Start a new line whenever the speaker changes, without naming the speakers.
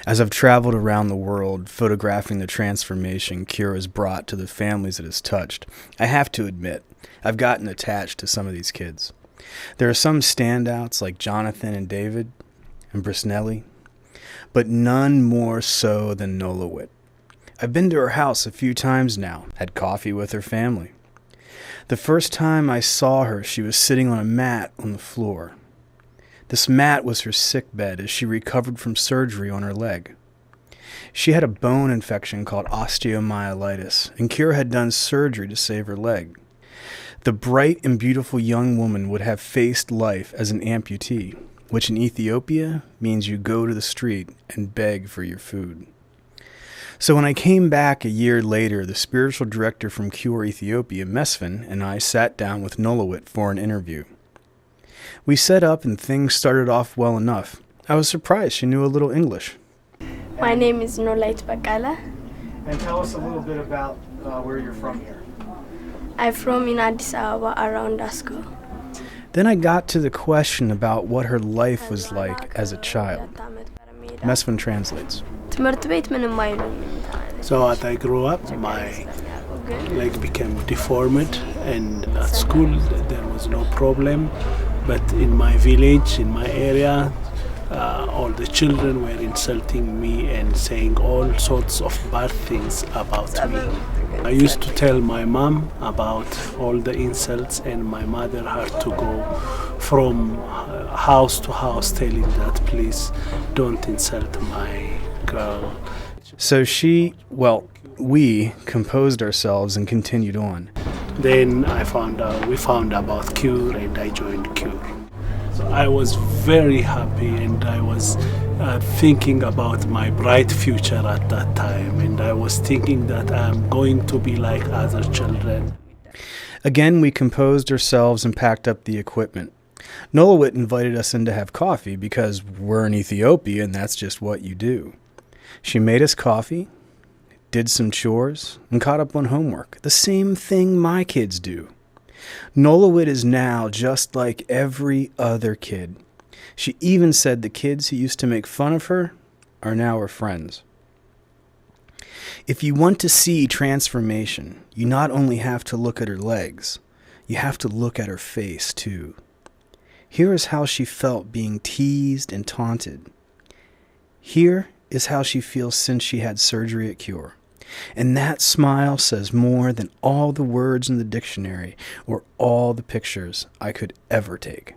As I've traveled around the world photographing the transformation Cure has brought to the families it has touched, I have to admit, I've gotten attached to some of these kids. There are some standouts like Jonathan and David and Brisnelli, but none more so than Nolawit. I've been to her house a few times now, had coffee with her family. The first time I saw her, she was sitting on a mat on the floor. This mat was her sick bed as she recovered from surgery on her leg. She had a bone infection called osteomyelitis, and Cure had done surgery to save her leg. The bright and beautiful young woman would have faced life as an amputee, which in Ethiopia means you go to the street and beg for your food. So when I came back a year later, the spiritual director from Cure Ethiopia, Mesfin, and I sat down with Nolawit for an interview. We set up and things started off well enough. I was surprised she knew a little English.
My name is Nolawit Bakala.
And tell us a little bit about where you're from here.
I'm from in Addis Ababa, around Asko.
Then I got to the question about what her life was like as a child. Mesfin translates.
So as I grew up, my leg became deformed, and at school there was no problem. But in my village, in my area, all the children were insulting me and saying all sorts of bad things about me. I used to tell my mom about all the insults, and my mother had to go from house to house telling that, please don't insult my girl.
So we composed ourselves and continued on.
Then we found about Cure, and I joined Cure. So I was very happy, and I was thinking about my bright future at that time, and I was thinking that I'm going to be like other children.
Again, we composed ourselves and packed up the equipment. Nolawit invited us in to have coffee because we're in Ethiopia and that's just what you do. She made us coffee, did some chores, and caught up on homework. The same thing my kids do. Nolawit is now just like every other kid. She even said the kids who used to make fun of her are now her friends. If you want to see transformation, you not only have to look at her legs, you have to look at her face too. Here is how she felt being teased and taunted. Here is how she feels since she had surgery at Cure. And that smile says more than all the words in the dictionary or all the pictures I could ever take.